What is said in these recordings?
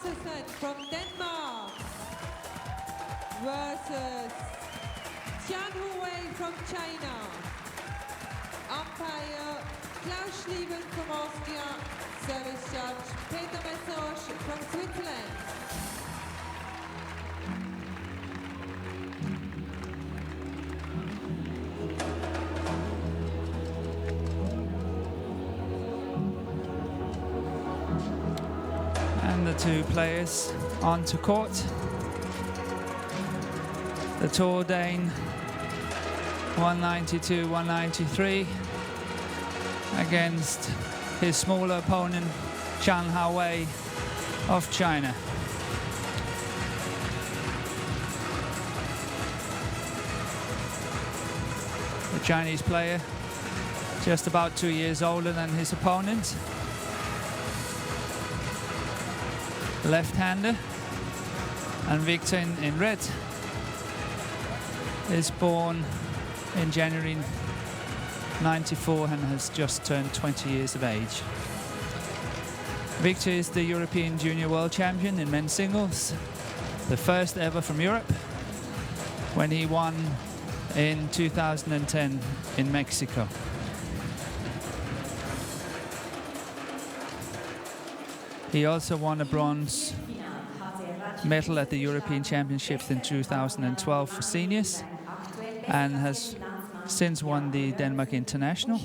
Axelsen from Denmark versus Tian Huwei from China. Umpire Klaus Schlieben from Austria. Service judge Peter Messerschmidt from Switzerland. And the two players onto court. The Tour Dane 192, 193 against his smaller opponent Tian Huwei of China. The Chinese player just about 2 years older than his opponent. Left-hander, and Victor in red is born in January 94 and has just turned 20 years of age. Victor is the European Junior World Champion in men's singles, the first ever from Europe, when he won in 2010 in Mexico. He also won a bronze medal at the European Championships in 2012 for seniors and has since won the Denmark International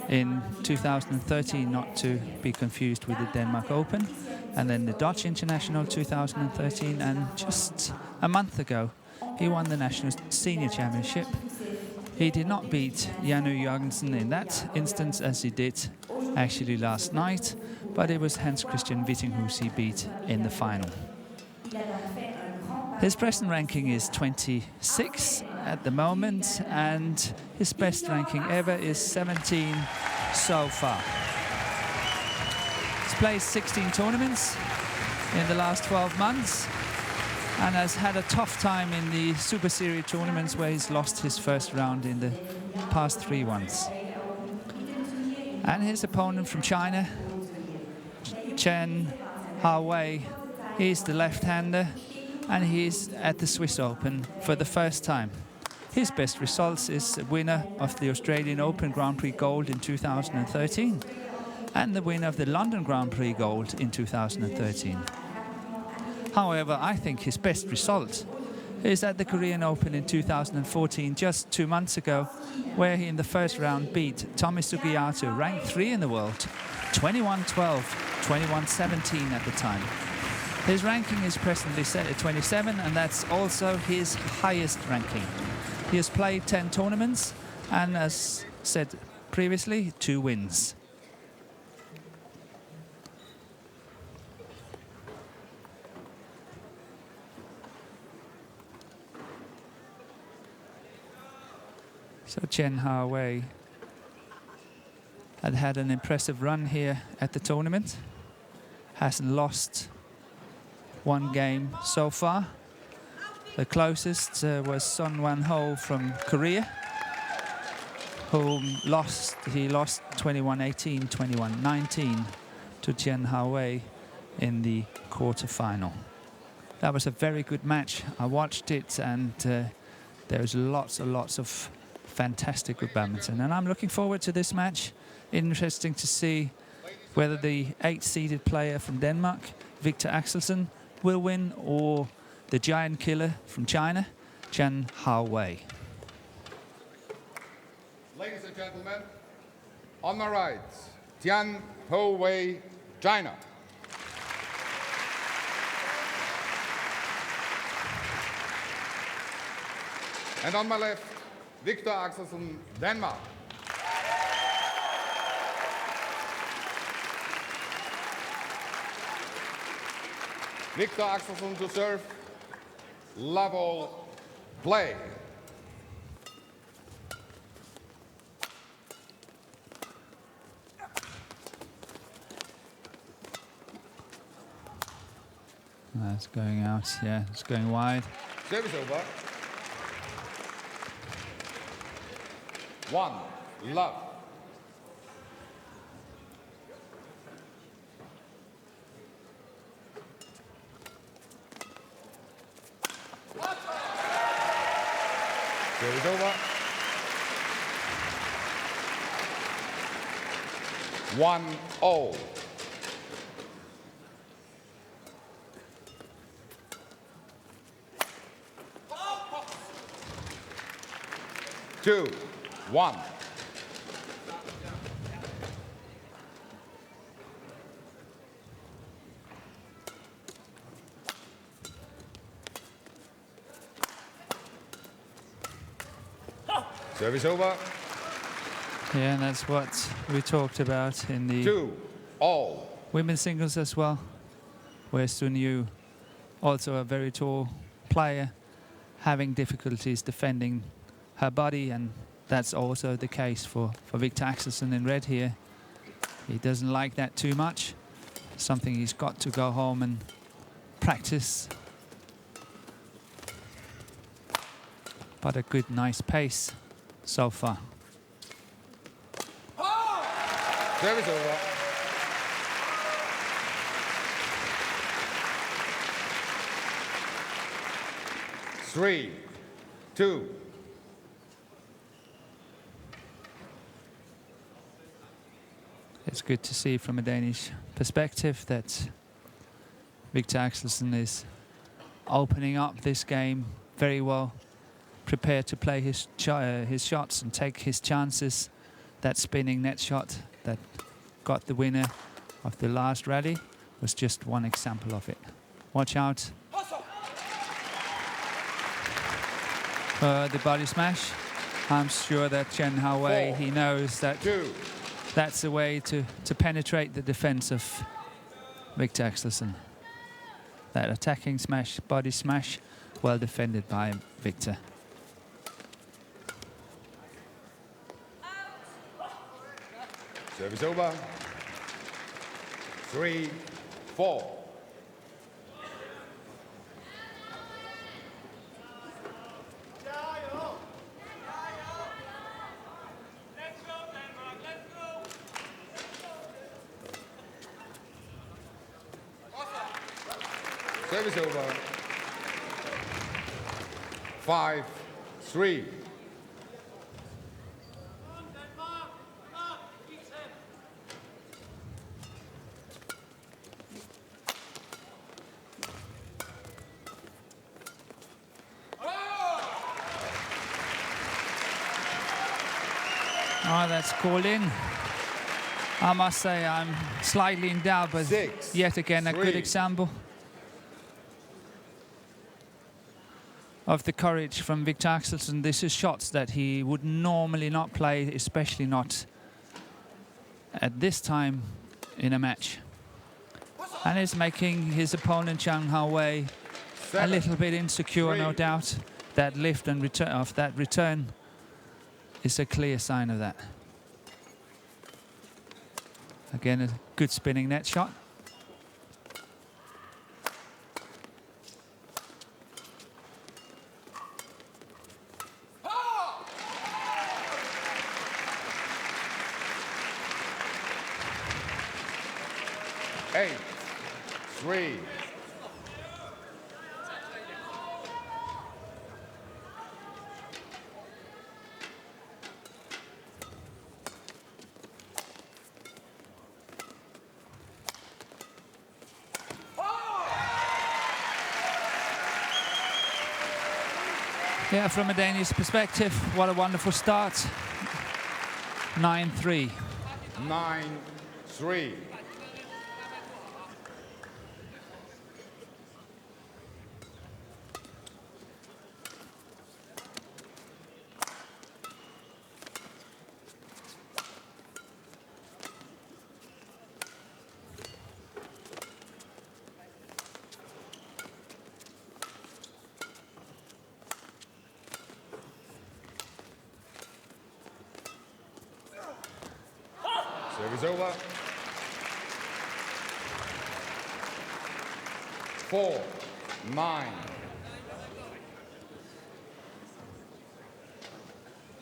in 2013, not to be confused with the Denmark Open, and then the Dutch International 2013, and just a month ago he won the National Senior Championship. He did not beat Janu Jørgensen in that instance, as he did actually last night, but it was Hans Christian Vittinghus he beat in the final. His present ranking is 26 at the moment, and his best ranking ever is 17 so far. He's played 16 tournaments in the last 12 months and has had a tough time in the Super Series tournaments where he's lost his first round in the past 3 ones. And his opponent from China, Tian Huwei, he's the left-hander and he's at the Swiss Open for the first time. His best results is a winner of the Australian Open Grand Prix Gold in 2013 and the winner of the London Grand Prix Gold in 2013. However, I think his best result is at the Korean Open in 2014, just 2 months ago, where he in the first round beat Tommy Sugiyato, ranked 3 in the world, 21-12, 21-17 at the time. His ranking is presently set at 27, and that's also his highest ranking. He has played 10 tournaments and, as said previously, 2 wins. So Tian Huwei had an impressive run here at the tournament. Hasn't lost 1 game so far. The closest was Son Wan-ho from Korea, whom he lost 21-18, 21-19 to Tian Huwei in the quarter-final. That was a very good match. I watched it, and there's lots and lots of fantastic good badminton, and I'm looking forward to this match. Interesting to see whether the 8-seeded player from Denmark, Victor Axelsen, will win, or the giant killer from China, Tian Huwei. Ladies and gentlemen, on my right, Tian Huwei, China. And on my left, Victor Axelsen, Denmark. Victor Axelsen to serve, level play. That's going out, yeah, it's going wide. Service over. 1, love. Service over. 1-0. Two, 1. Service over. Yeah, and that's what we talked about in the 2-all. women's singles as well, where Sun Yu, also a very tall player, having difficulties defending her body, and that's also the case for Victor Axelsen in red here. He doesn't like that too much, something he's got to go home and practice. But a good, nice pace so far. Service over. Three, 2. It's good to see from a Danish perspective that Victor Axelsen is opening up this game very well, prepared to play his shots and take his chances. That spinning net shot that got the winner of the last rally was just one example of it. Watch out for the body smash. I'm sure that Chen Hao-wei, he knows that 2. that's a way to penetrate the defense of Victor Axelsen. That attacking smash, body smash, well defended by Victor. Service over. 3-4. Service over. 5-3. Oh, that's called in. I must say I'm slightly in doubt, but 6, yet again a good 3. example of the courage from Victor Axelsen. This is shots that he would normally not play, especially not at this time in a match. And is making his opponent Zhang Hao-wei a little bit insecure, no doubt. That lift and return of that return is a clear sign of that. Again, a good spinning net shot. Eight, 3. Yeah, from a Danish perspective, what a wonderful start. 9-3. 9-3. Service over. 4-9.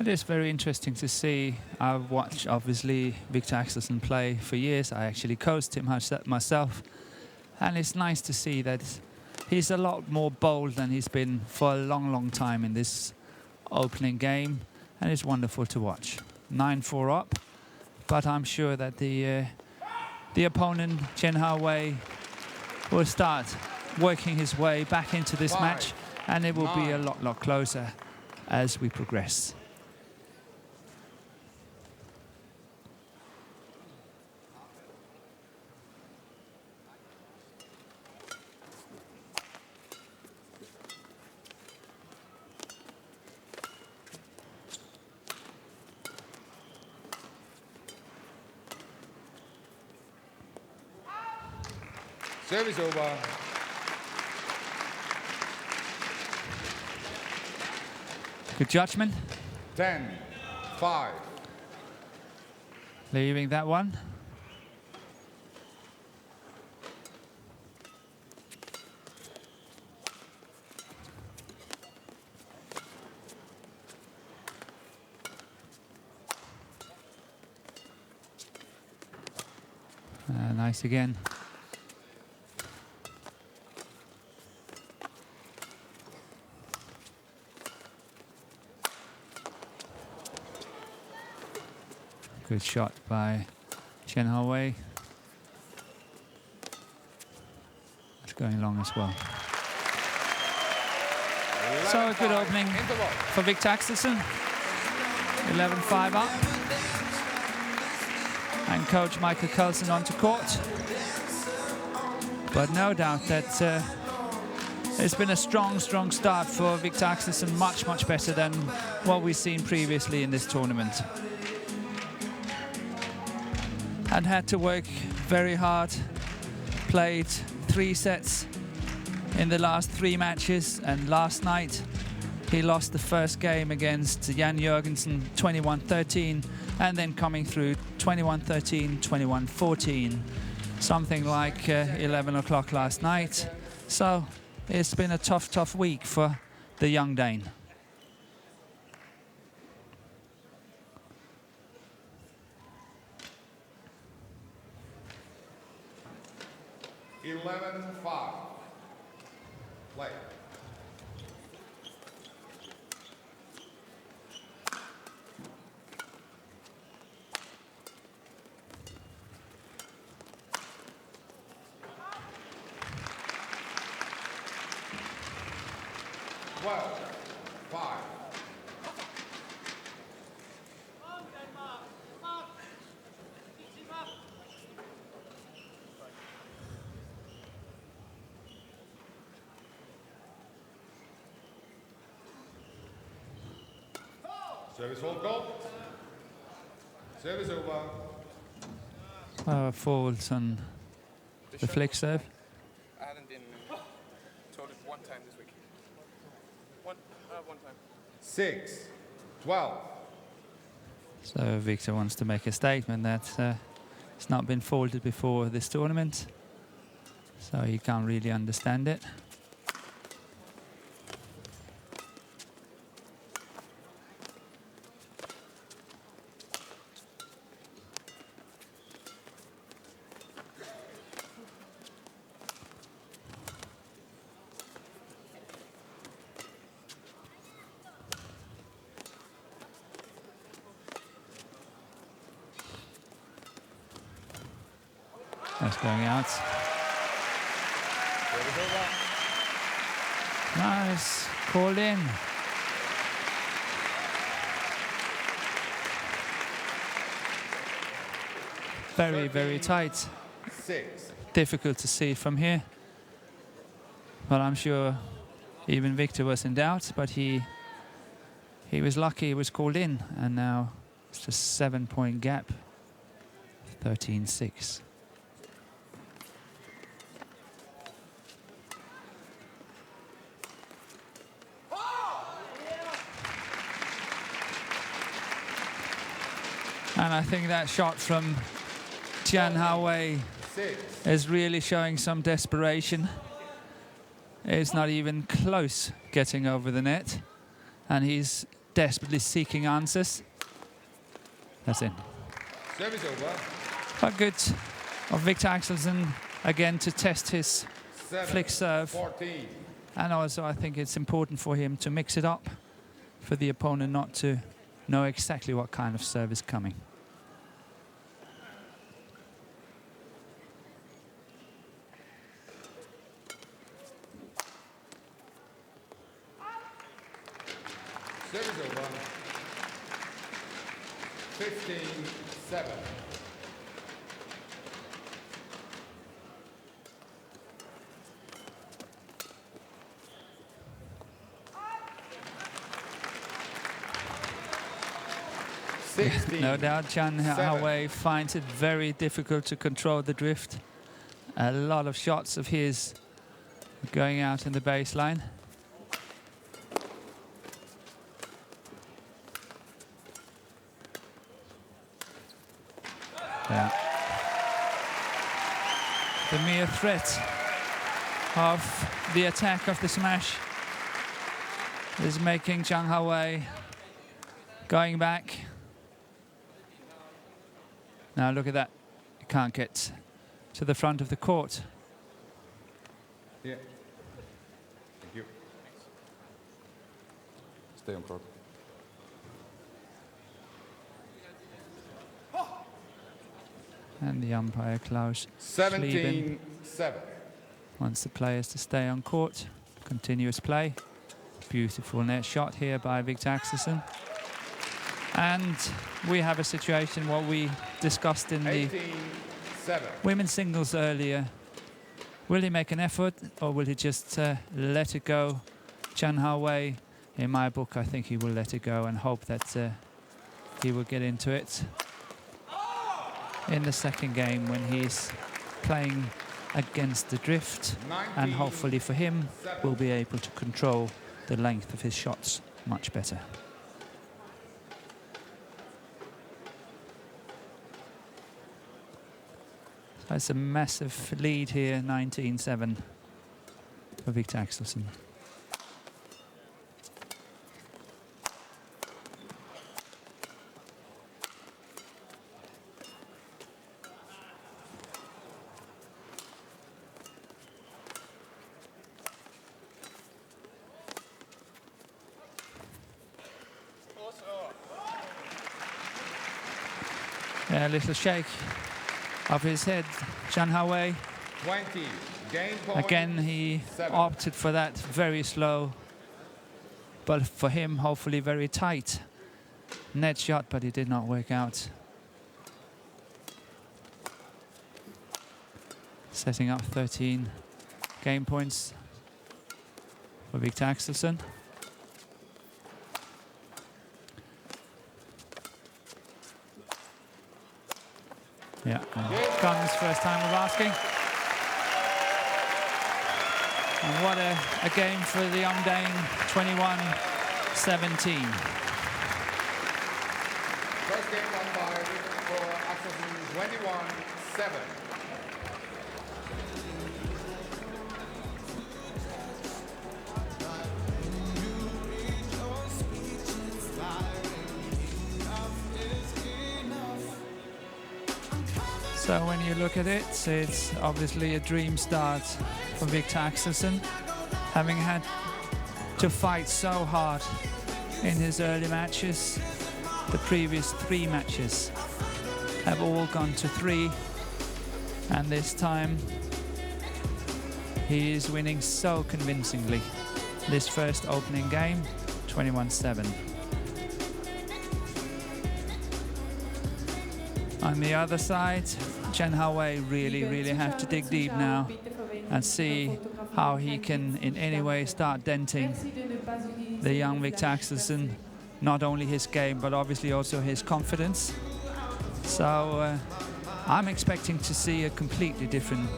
It is very interesting to see. I've watched, obviously, Victor Axelsen play for years. I actually coached him myself. And it's nice to see that he's a lot more bold than he's been for a long, long time in this opening game, and it's wonderful to watch. 9-4 up, but I'm sure that the opponent, Chen Hao-wei, will start working his way back into this 5, match, and it will be a 9. lot closer as we progress. Service over. Good judgment. 10-5. Leaving that one. Nice again. Good shot by Chen Hao-wei. It's going long as well. So a good opening Interval. for Viktor Axelsen. 11-5 up. And coach Michael Carlsen onto court. But no doubt that it's been a strong start for Viktor Axelsen. Much better than what we've seen previously in this tournament. And had to work very hard. Played 3 sets in the last 3 matches, and last night he lost the first game against Jan Jørgensen 21-13, and then coming through 21-13, 21-14, something like 11 o'clock last night. So it's been a tough week for the young Dane. 11-5. Play. Well, 5. Service hold goal. Service over. Forwards on the flick serve. I hadn't been told it one time this week. One time. 6-12. So Viktor wants to make a statement that it's not been folded before this tournament, so he can't really understand it. That's going out. Service over. Nice. Called in. Very tight. 6. Difficult to see from here. But I'm sure even Viktor was in doubt, but he was lucky he was called in, and now it's just 7-point gap. 13-6. And I think that shot from Chen Hao-wei 6. is really showing some desperation. It's not even close getting over the net, and he's desperately seeking answers. That's it. Service over. But good of Viktor Axelsen again to test his 7, flick serve. 14. And also I think it's important for him to mix it up for the opponent not to know exactly what kind of serve is coming. Service over. 15-7. No doubt Chen Hao-wei finds it very difficult to control the drift. A lot of shots of his going out in the baseline. Yeah. The mere threat of the attack of the smash is making Zhang Hao-wei going back. Now look at that. You can't get to the front of the court. Yeah. Thank you. Stay on court. And the umpire, Klaus Schlieben, 17-7. wants the players to stay on court. Continuous play. Beautiful net shot here by Viktor Axelsen. And we have a situation what we discussed in the 18-7. women's singles earlier. Will he make an effort or will he just let it go? Chen Hao-wei, in my book, I think he will let it go and hope that he will get into it in the second game when he's playing against the drift. And hopefully for him, will be able to control the length of his shots much better. That's a massive lead here, 19-7 for Viktor Axelsen. Yeah, a little shake of his head, Chen Hao-wei. 20. Game point. Again, he 7. opted for that very slow, but for him, hopefully very tight net shot, but it did not work out. Setting up 13 game points for Viktor Axelsen. Yeah, Gunn's first time of asking. And what a game for the young Dane, 21-17. First game umpire for Axelsen, 21-7. So when you look at it, it's obviously a dream start for Viktor Axelsen, having had to fight so hard in his early matches. The previous 3 matches have all gone to 3, and this time he is winning so convincingly. This first opening game, 21-7. On the other side, Chen Hao-wei really have to dig deep now and see how he can in any way start denting the young Viktor Axelsen, not only his game but obviously also his confidence. So I'm expecting to see a completely different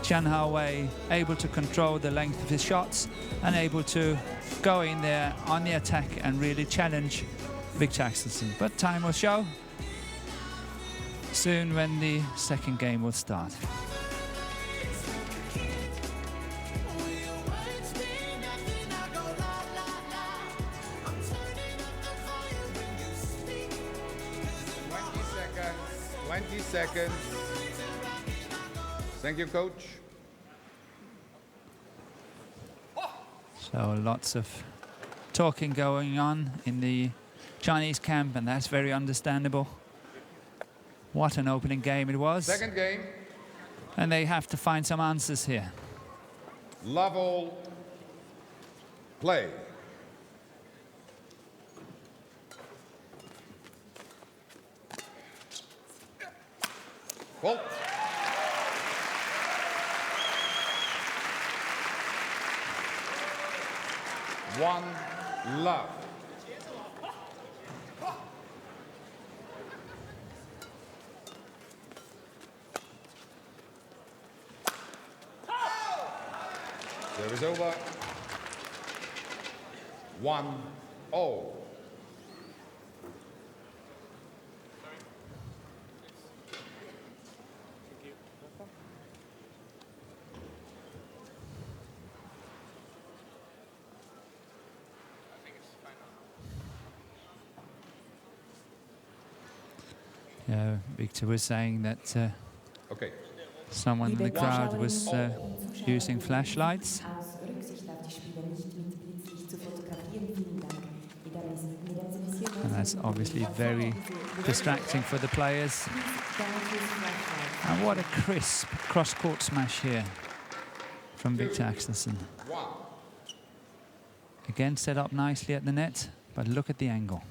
Chen Hao-wei, able to control the length of his shots and able to go in there on the attack and really challenge Viktor Axelsen. But time will show soon when the second game will start. Twenty seconds. Thank you, coach. So lots of talking going on in the Chinese camp, and that's very understandable. What an opening game it was. Second game, And they have to find some answers here. level play. Fault. One love. Serve is over. 1-0. Yeah, Victor was saying that Okay. someone in the crowd was using flashlights. Aus Rücksicht auf die Spieler nicht mit Blitzlicht zu fotografieren. Vielen Dank. And that's obviously very distracting for the players. And what a crisp cross-court smash here from Victor Axelsen. Again, set up nicely at the net, but look at the angle.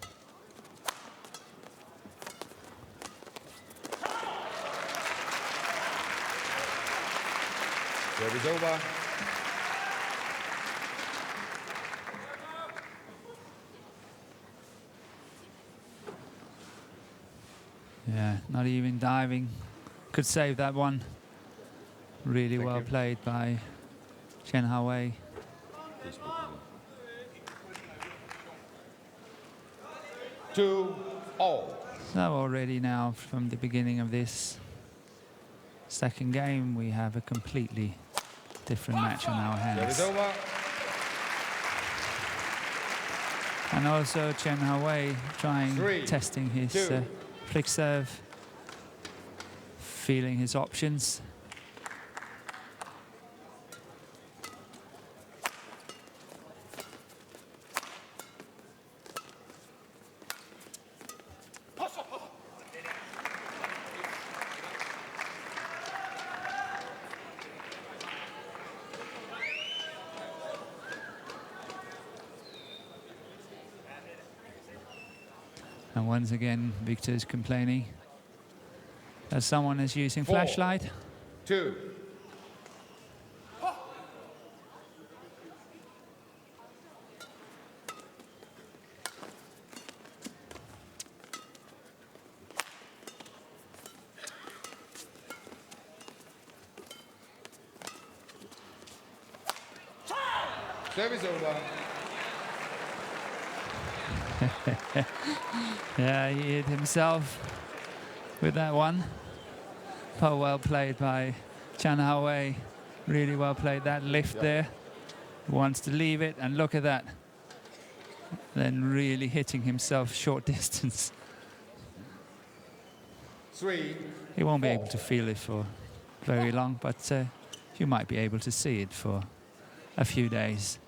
Serve is over. Yeah, not even diving. Could save that one. Really Thank well you. played by Chen Hao-wei. 2-0. So already now, from the beginning of this second game, we have a completely different match on our Serve is hands. over. And also Chen Hao-wei Three, testing his two. flick serve, feeling his options. And once again, Victor is complaining that someone is using 4, flashlight. 2. Serve is over. Yeah, he hit himself with that one. But well played by Chen Hao-wei. Really well played. That lift there. Wants to leave it, and look at that. Then really hitting himself short distance. 3. He won't be able to feel it for very long, but you might be able to see it for a few days.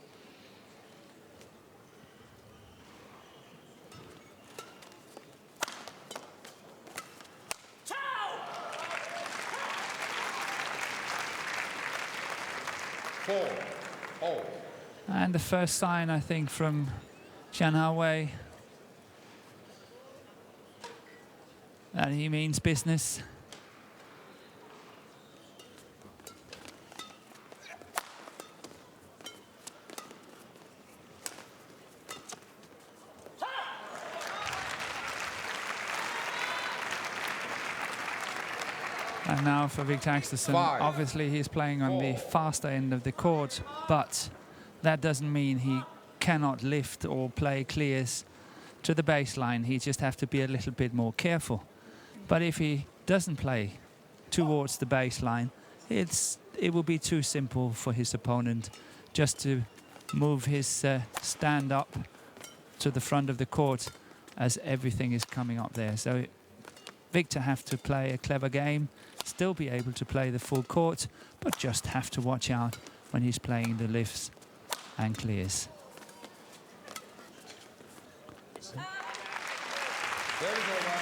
And the first sign, I think, from Chen Hao-wei that he means business. And now for Victor Axelsen, 5, obviously he's playing on the 4. faster end of the court, but that doesn't mean he cannot lift or play clears to the baseline. He just have to be a little bit more careful. But if he doesn't play towards the baseline, it will be too simple for his opponent just to move his stand up to the front of the court as everything is coming up there. So Victor have to play a clever game, still be able to play the full court, but just have to watch out when he's playing the lifts and clears. Service over.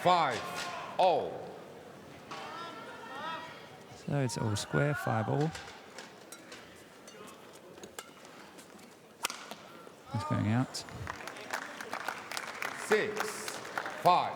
5-all. So it's all square, 5-all. It's going out. 6-5.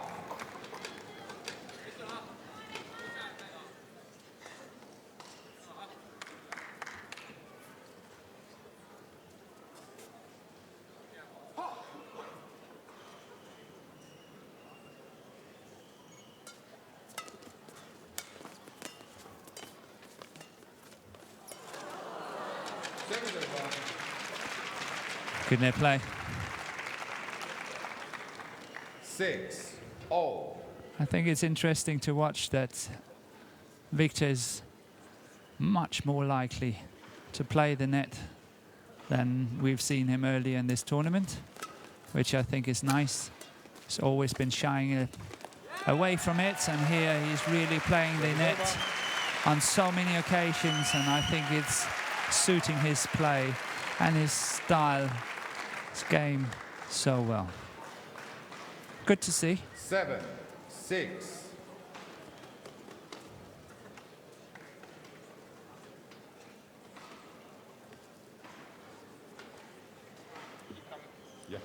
Good net play. 6-all. I think it's interesting to watch that Victor is much more likely to play the net than we've seen him earlier in this tournament, which I think is nice. He's always been shying away from it, and here he's really playing the net on so many occasions, and I think it's suiting his play and his style, his game so well. Good to see. 7-6. Yeah.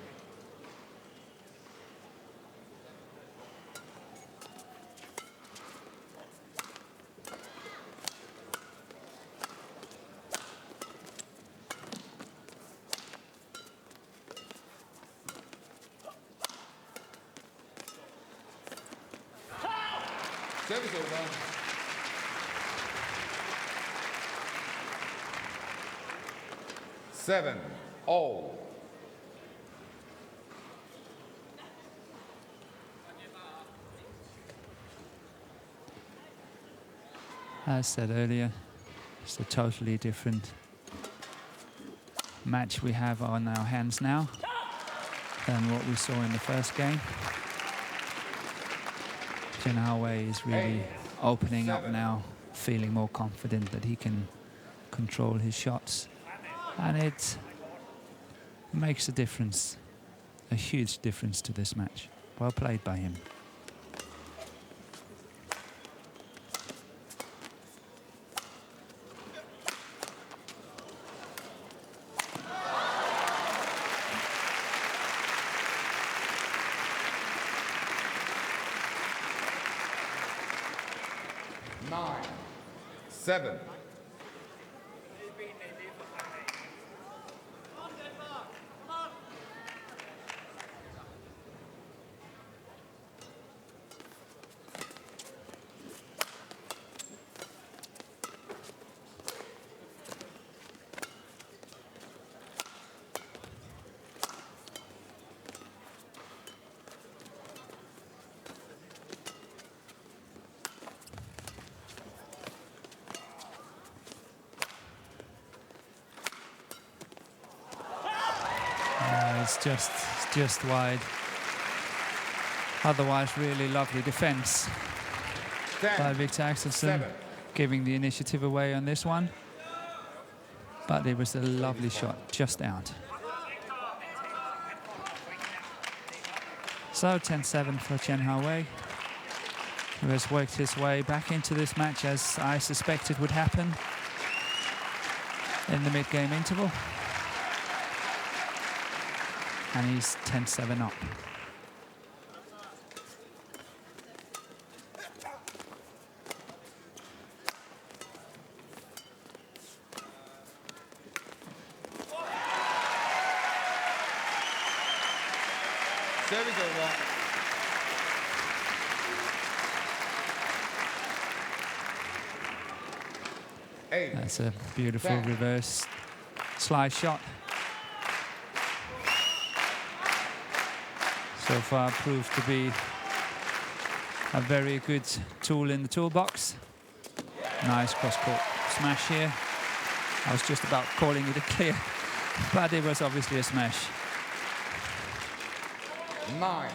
Service over. 7-all. As said earlier, it's a totally different match we have on our hands now than what we saw in the first game. Chen Hao-wei is really opening up now, feeling more confident that he can control his shots. And it makes a difference, a huge difference to this match. Well played by him. Nine, 7. It's just wide. Otherwise, really lovely defense by Victor Axelsen, 7. giving the initiative away on this one. But it was a lovely shot, just out. So 10-7 for Chen Hao-wei, who has worked his way back into this match as I suspected would happen in the mid-game interval. And he's 10-7 up. Service over. Eight. That's a beautiful reverse slice shot. So far proved to be a very good tool in the toolbox. Nice cross-court smash here. I was just about calling it a clear, but it was obviously a smash. 9,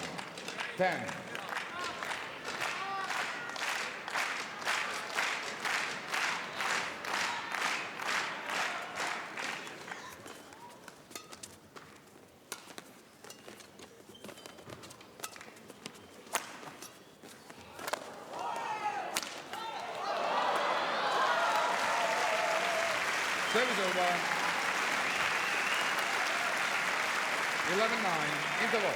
10. Service over. 11-9, interval.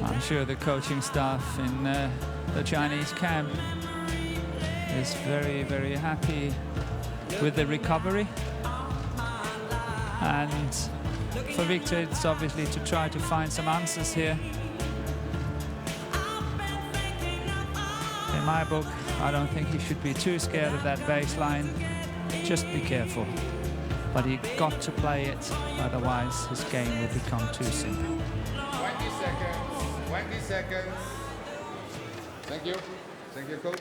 I'm sure the coaching staff in the Chinese camp is very, very happy with the recovery. And for Victor, it's obviously to try to find some answers here. In my book, I don't think he should be too scared of that baseline. Just be careful. But he got to play it, otherwise his game will become too simple. 20 seconds. 20 seconds. Thank you. Thank you, coach.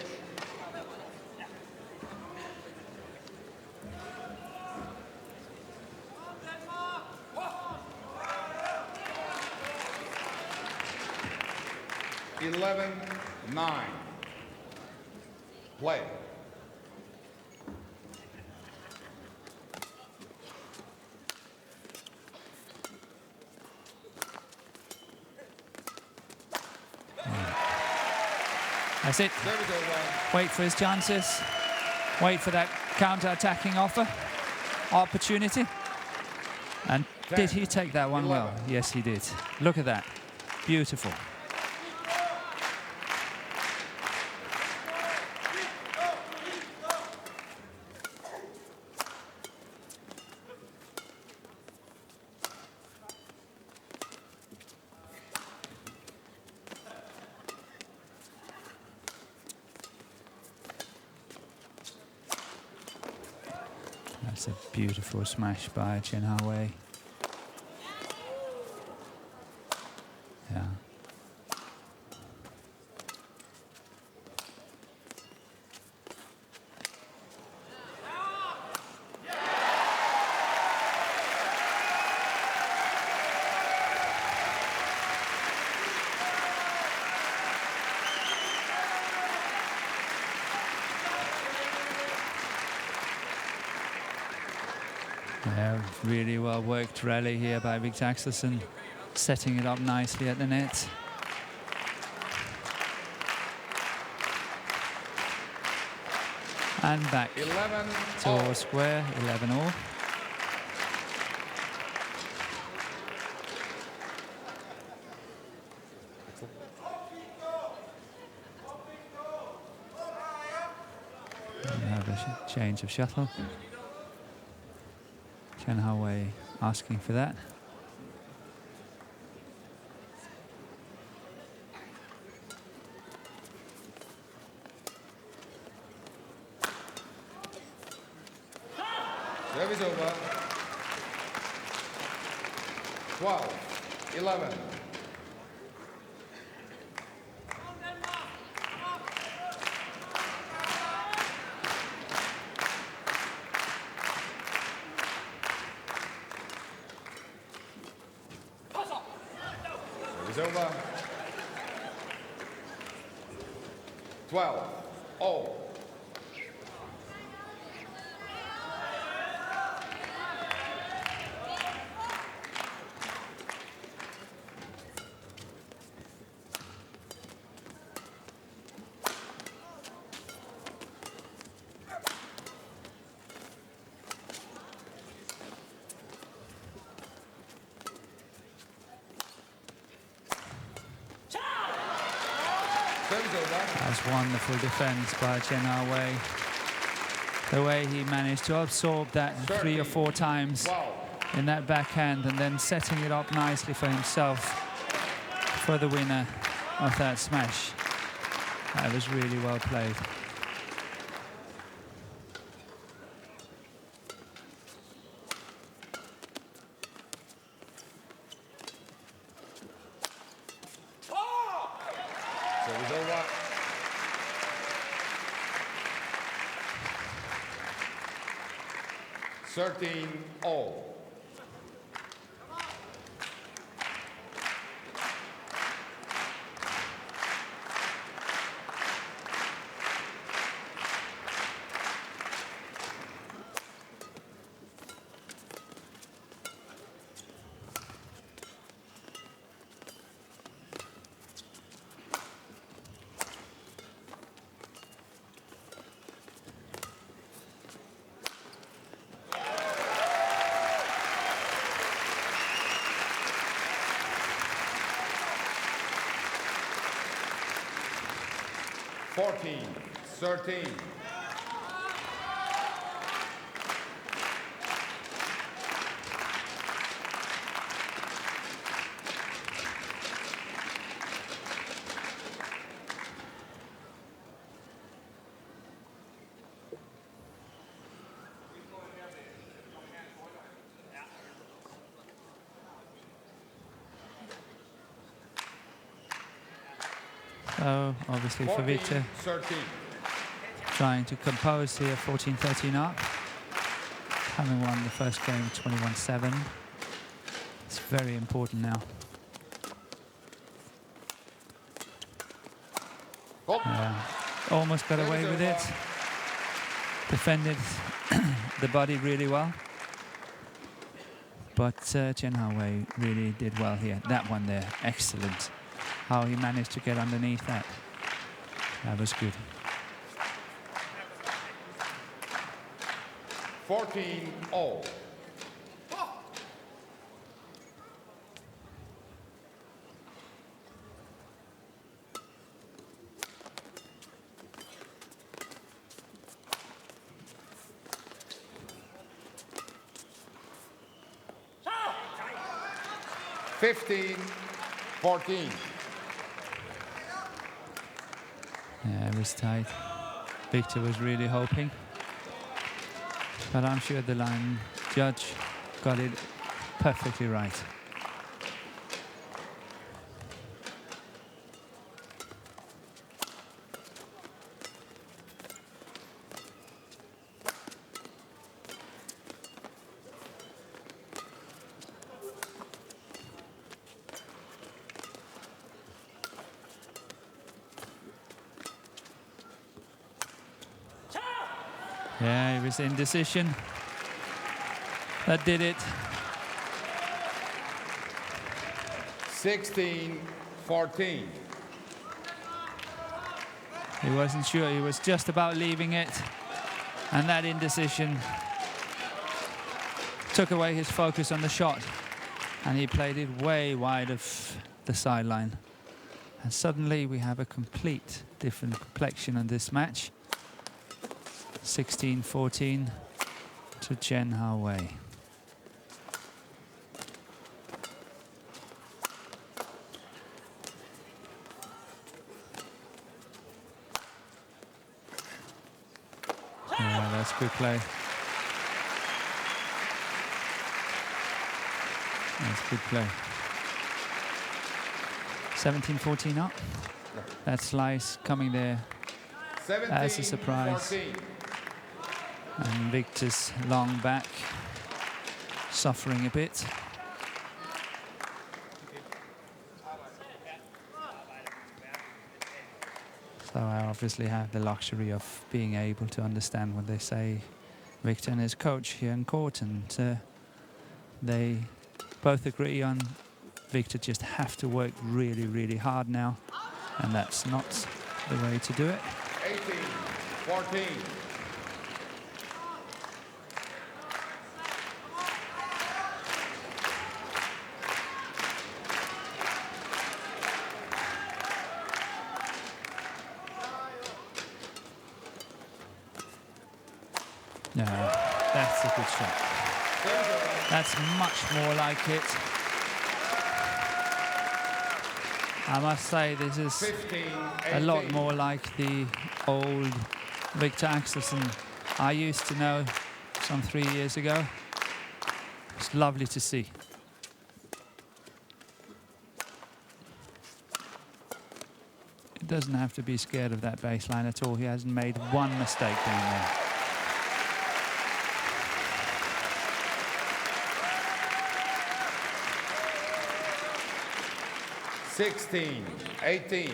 Eleven, 9. Play. That's it. Service over. Wait for his chances. Wait for that counter-attacking opportunity. And did he take that one well? Yes, he did. Look at that. Beautiful. That's a beautiful smash by Chen Hao-wei. Yeah. Yeah, really well worked rally here by Victor Axelsen, setting it up nicely at the net. And back 11 to all square, 11 all. We have a change of shuttle. Chen Hao-wei asking for that. Service over. 12, 11. Service over. 12, all. That's wonderful defense by Chen Hao-wei. The way he managed to absorb that 3 or 4 times in that backhand and then setting it up nicely for himself for the winner of that smash. That was really well played. Service over. 13 all. 14-13. So obviously for Victor, 13. trying to compose here, 14-13 up. Having won the first game 21-7. It's very important now. Oh. Yeah, almost got away with it. Defended the body really well. But Chen Hao-wei really did well here. That one there, excellent. How he managed to get underneath that. That was good. 14-all. $15-14. Yeah, it was tight. Victor was really hoping. But I'm sure the line judge got it perfectly right. Yeah, it was indecision. That did it. 16-14. He wasn't sure. He was just about leaving it. And that indecision took away his focus on the shot. And he played it way wide of the sideline. And suddenly we have a complete different complexion on this match. 16-14 to Chen Hao-wei. Yeah, that's good play. That's good play. 17-14 up. That slice coming there as a surprise. 17-14. And Victor's long back suffering a bit. So I obviously have the luxury of being able to understand what they say, Victor and his coach here in court, and they both agree on Victor just have to work really, really hard now, and that's not the way to do it. 18-14. No, that's a good shot. That's much more like it. I must say this is 15-18. a lot more like the old Victor Axelsen I used to know some 3 years ago. It's lovely to see. He doesn't have to be scared of that baseline at all. He hasn't made one mistake down there. 16-18.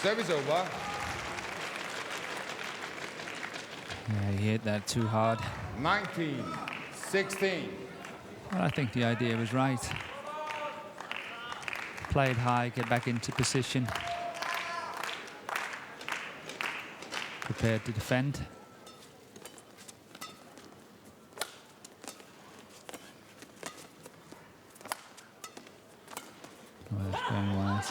Service over. Yeah, he hit that too hard. 19-16. Well, I think the idea was right. Play it high, get back into position. Prepared to defend. Oh, that's going wide.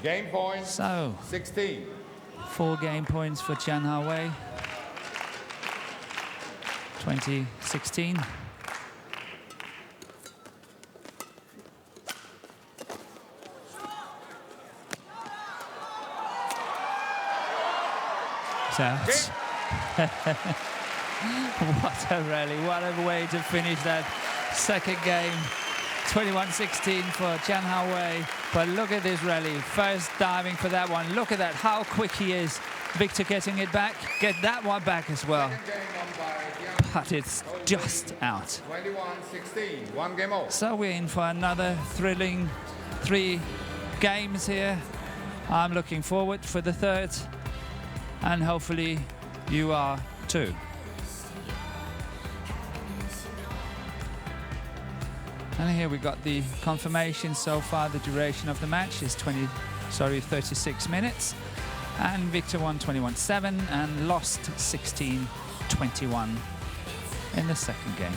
Game point. So, 16. 4 game points for Tian Hao Wei. 2016. So, what a rally, what a way to finish that second game. 21-16 for Tian Hao Wei. But look at this rally, first diving for that one. Look at that, how quick he is. Victor getting it back, get that one back as well. Second game won by Tian But it's just out. 21-16. 1 game off. So we're in for another thrilling 3 games here. I'm looking forward for the third, and hopefully you are too. And here we got the confirmation so far. The duration of the match is 36 minutes. And Victor won 21-7 and lost 16-21 in the second game.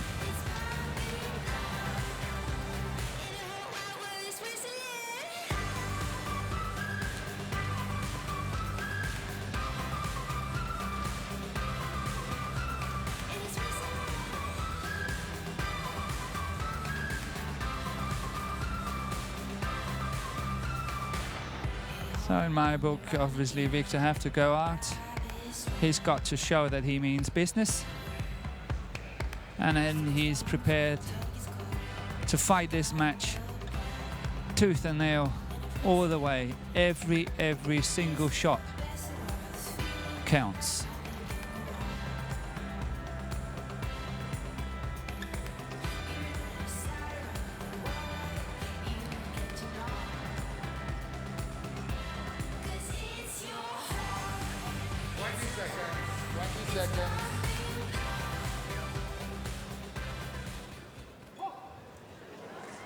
So in my book, obviously Victor have to go out. He's got to show that he means business. And then he's prepared to fight this match tooth and nail all the way. Every single shot counts.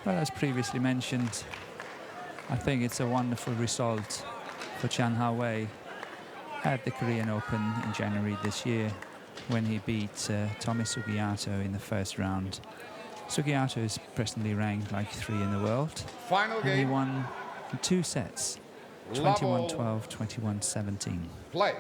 Well, as previously mentioned, I think it's a wonderful result for Tian Hao Wei at the Korean Open in January this year when he beat Tommy Sugiyato in the first round. Sugiyato is presently ranked like 3 in the world. Final And he game. won in 2 sets, 21-12, 21-17. Play.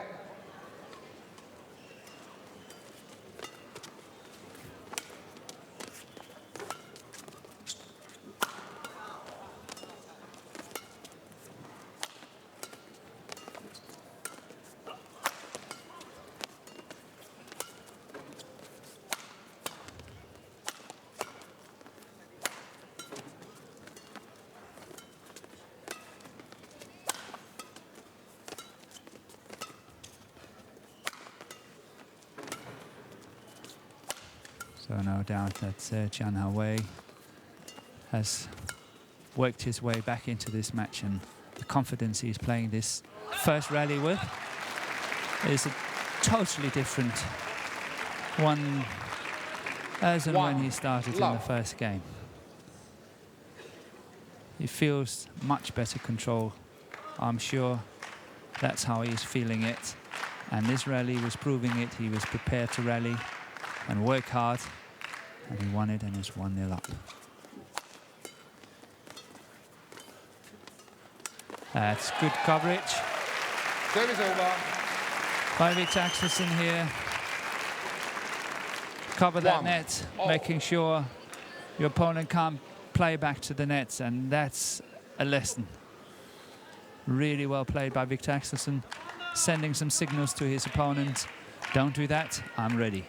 So no doubt that Tian Hao Wei has worked his way back into this match, and the confidence he's playing this first rally with is a totally different one as and when he started in the first game. He feels much better control. I'm sure that's how he's feeling it. And this rally was proving it. He was prepared to rally and work hard, and he won it, and it's 1-0 up. That's good coverage Service over. by Victor Axelsen here. Cover that 1-0. net, making sure your opponent can't play back to the nets, and that's a lesson. Really well played by Victor Axelsen, sending some signals to his opponent. Don't do that, I'm ready.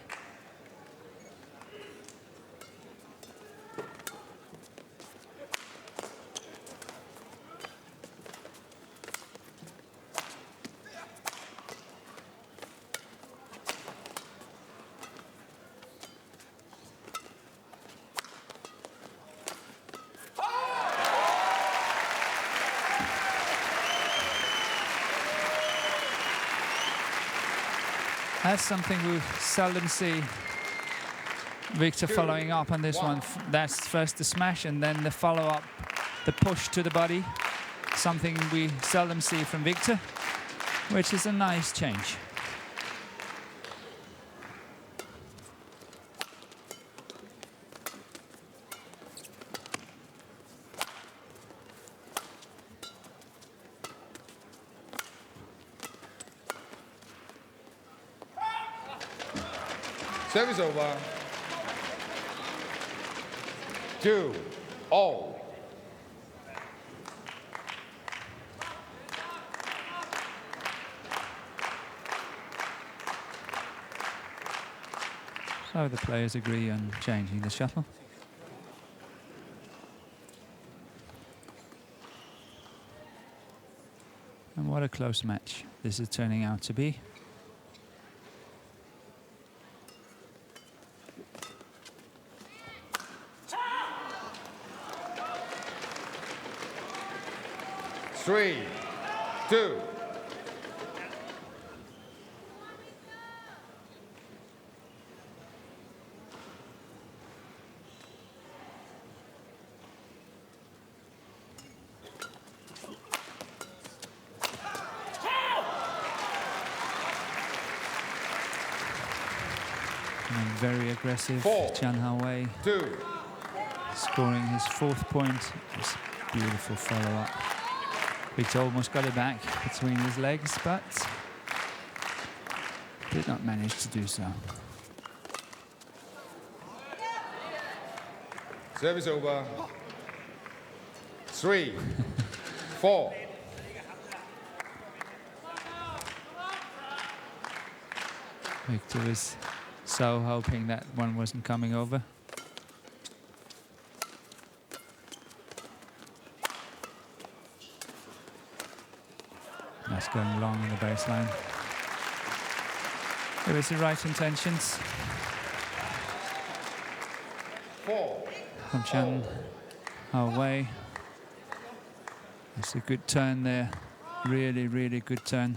That's something we seldom see Victor following up on this one. That's first the smash and then the follow-up, the push to the body. Something we seldom see from Victor, which is a nice change. Service over. 2-0. So the players agree on changing the shuttle. And what a close match this is turning out to be. Three, 2. And very aggressive, 4, Tian Hao-wei 2. scoring his 4th point. This beautiful follow-up. Victor almost got it back between his legs, but did not manage to do so. Service over. 3, 4. Victor was so hoping that one wasn't coming over. That's going long in the baseline. It was the right intentions 4. from Tian Hao-wei. It's a good turn there. Really, really good turn.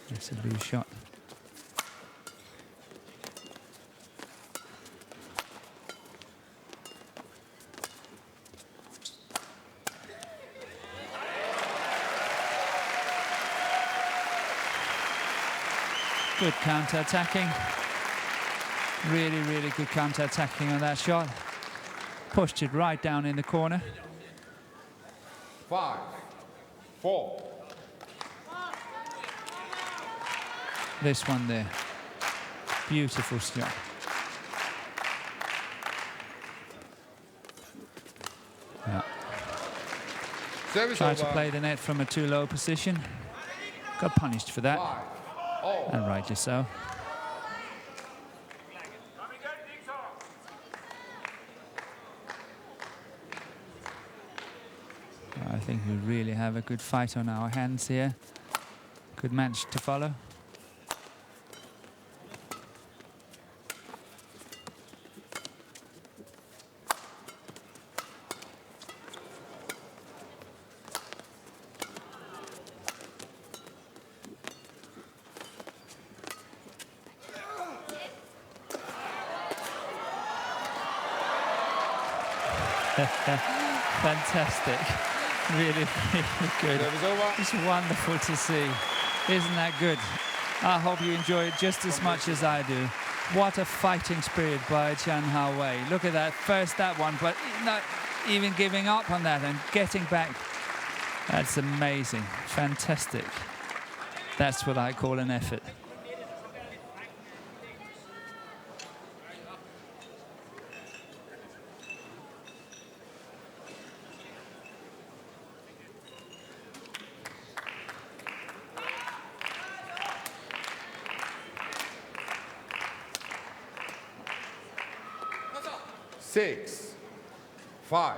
It's a loose shot. Good counter-attacking. Really, really good counter-attacking on that shot. Pushed it right down in the corner. 5, 4. This one there. Beautiful shot. Yeah. Service Tried to over. play the net from a too low position. Got punished for that. 5, all. And rightly so. I think we really have a good fight on our hands here. Good match to follow. Fantastic. Really, really good. Service over. It's wonderful to see. Isn't that good? I hope you enjoy it just as much as I do. What a fighting spirit by Tian Hao-wei. Look at that. First that one, but not even giving up on that and getting back. That's amazing. Fantastic. That's what I call an effort. Six, 5.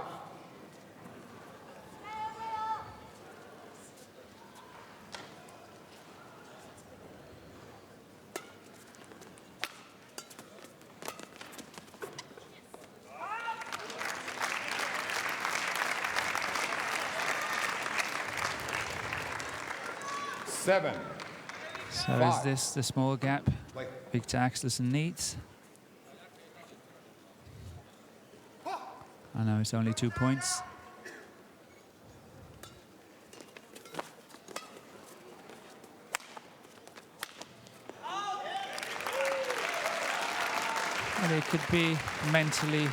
7. So is Five. this the small gap Like Viktor Axelsen needs? I know it's only 2 points. But it could be mentally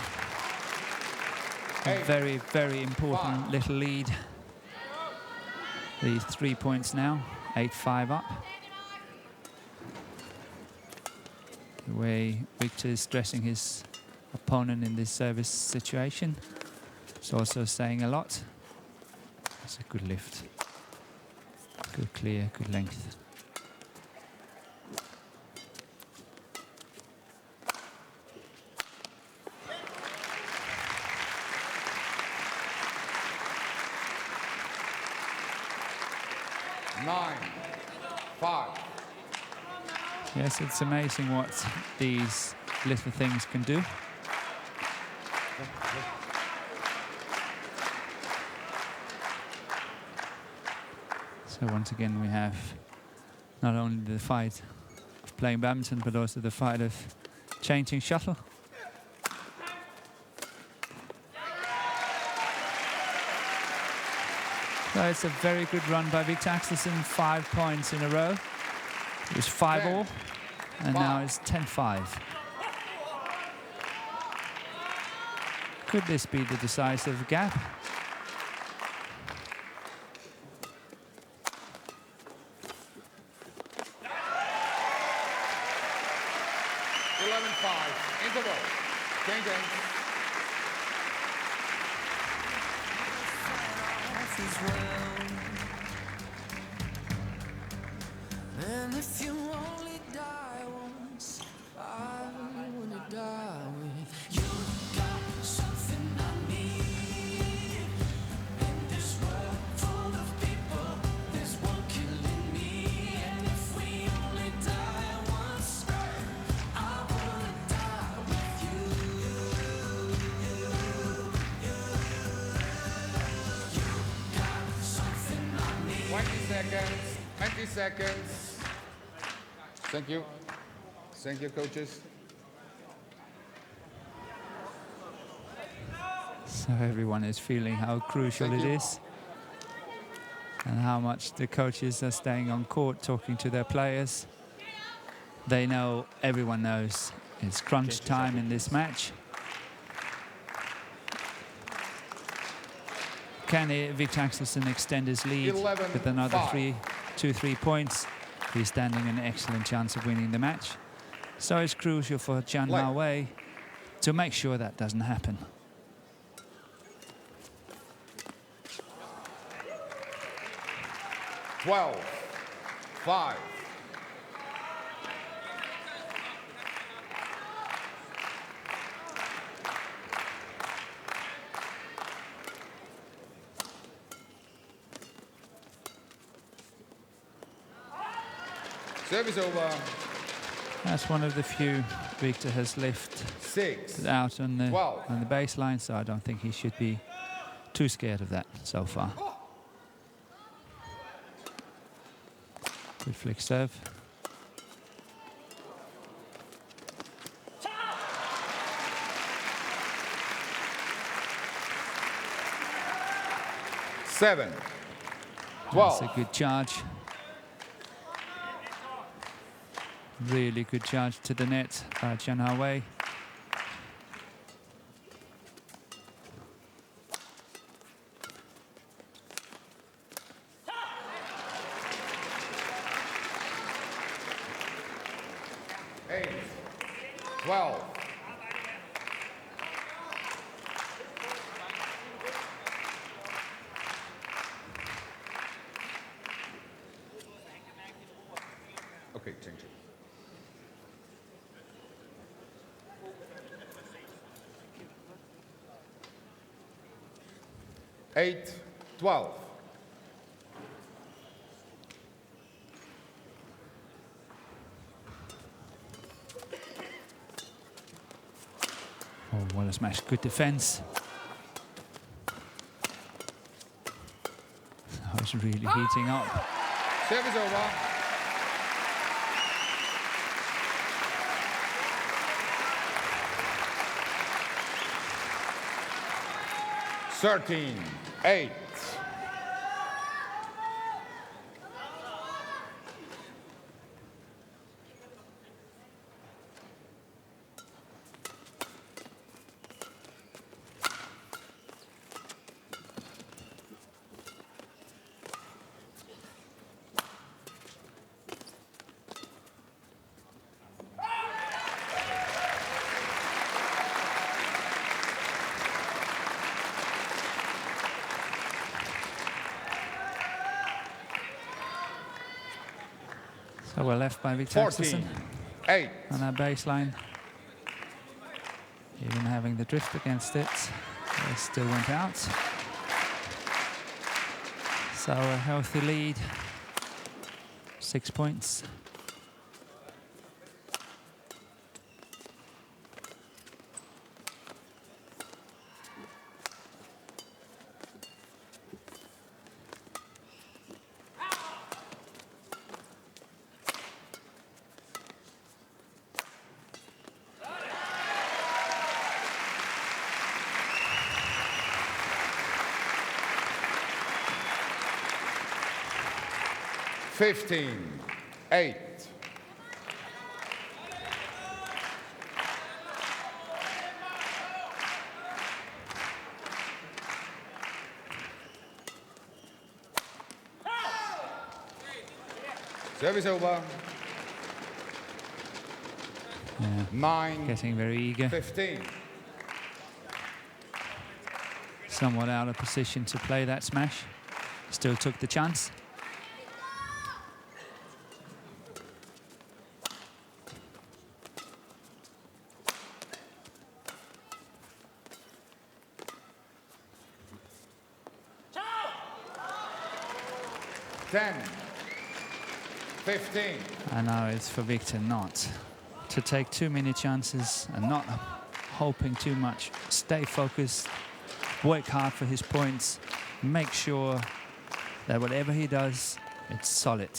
a very, very important little lead. These 3 points now, 8-5 up. The way Viktor is stressing his opponent in this service situation. It's also saying a lot. It's a good lift. Good clear, good length. nine, 5. Yes, it's amazing what these little things can do. So once again we have not only the fight of playing badminton but also the fight of changing shuttle. So it's a very good run by Viktor Axelsen, 5 points in a row. It was 5-all, and now it's 10-5. Could this be the decisive gap? Interval. Changing. And if you only die once, I wanna die with you. Got something I need in this world full of people. There's one killing me, and if we only die once, I wanna die with you. You got something I need. 20 seconds. 20 seconds. Thank you. Thank you, coaches. So everyone is feeling how crucial Thank it you. is and how much the coaches are staying on court talking to their players. They know, everyone knows, it's crunch time in this match. Can Viktor Axelsen extend his lead 11-5. with another 2-3 points? He's standing an excellent chance of winning the match. So it's crucial for Jian Hao Wei to make sure that doesn't happen. Twelve, 5. Service over. That's one of the few Viktor has lifted 6. out on the 12. baseline, so I don't think he should be too scared of that so far. Good flick serve. Seven. 12. That's a good charge. Really good charge to the net by Jian Hao Wei. Eight. 12. Okay, change it. Eight, 12. Oh, what a smash. Good defense. Oh, it's really heating up. Service over. Thirteen, 8. So we're left by Viktor 14, Axelsen 8. on our baseline. Even having the drift against it, it still went out. So a healthy lead, 6 points. Fifteen, 8. Service over. Yeah. 9, Getting very eager, 15. somewhat out of position to play that smash. Still took the chance. Ten, 15. And now it's for Viktor not to take too many chances and not hoping too much. Stay focused, work hard for his points, make sure that whatever he does, it's solid.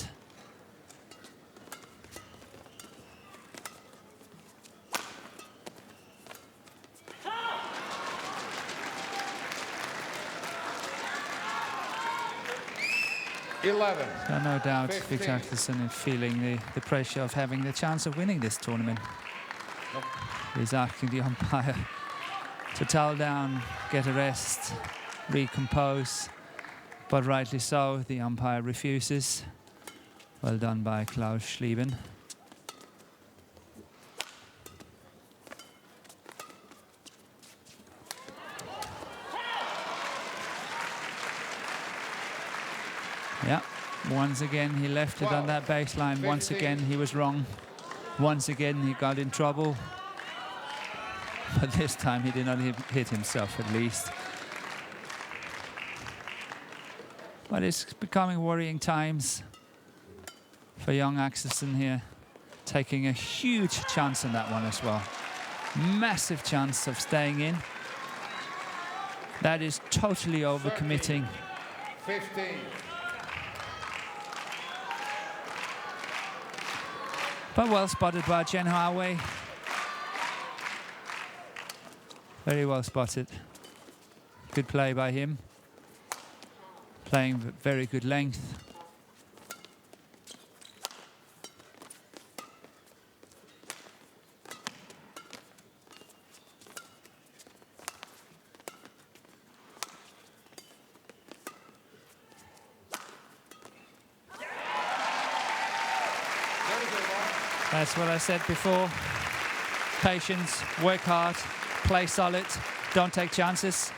So no doubt 15. Viktor Axelsen is feeling the pressure of having the chance of winning this tournament. He's asking the umpire to towel down, get a rest, recompose, but rightly so, the umpire refuses. Well done by Klaus Schlieben. Yeah, once again he left it on that baseline. Once again he was wrong. Once again he got in trouble. But this time he did not hit himself, at least. But it's becoming worrying times for young Axelsen here. Taking a huge chance on that one as well. Massive chance of staying in. That is totally overcommitting. 15. But well spotted by Chen Hawei. Very well spotted. Good play by him. Playing very good length. That's what I said before. Patience, work hard, play solid, don't take chances.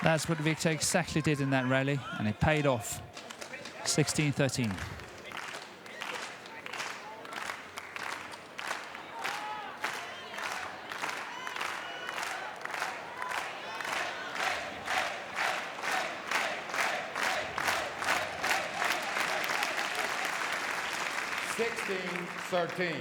That's what Viktor exactly did in that rally, and it paid off. 16-13. Thirteen.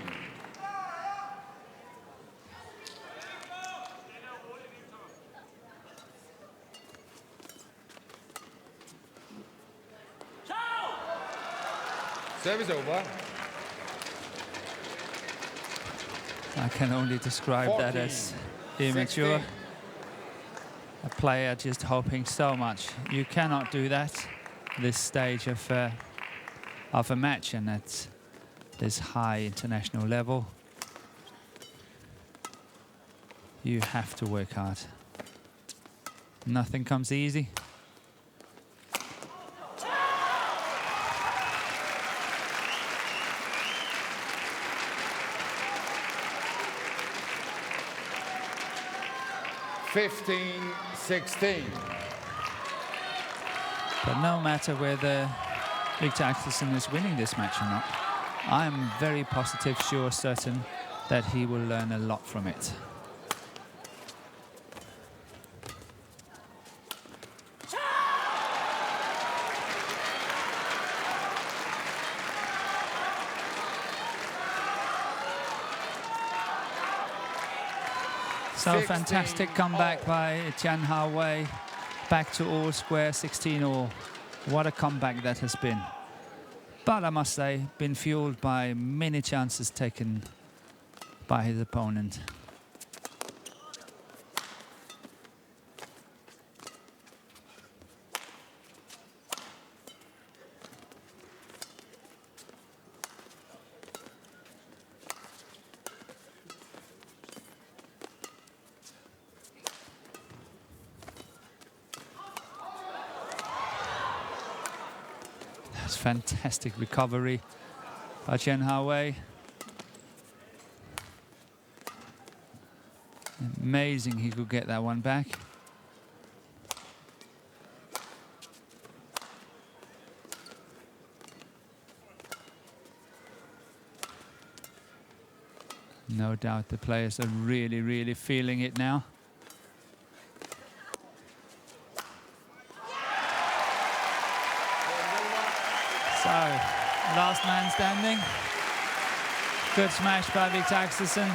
Service over. I can only describe that as immature. 16. A player just hoping so much. You cannot do that this stage of a match and at this high international level. You have to work hard. Nothing comes easy. (15-16). But no matter whether Victor Axelsen is winning this match or not, I'm very positive, sure, certain that he will learn a lot from it. So 16 fantastic comeback all. by Tian Hao Wei. Back to all square, 16 all. What a comeback that has been. But I must say, been fueled by many chances taken by his opponent. Fantastic recovery by Tian Hao Wei. Amazing he could get that one back. No doubt the players are really, really feeling it now. So, last man standing. Good smash by Victor Axelsen.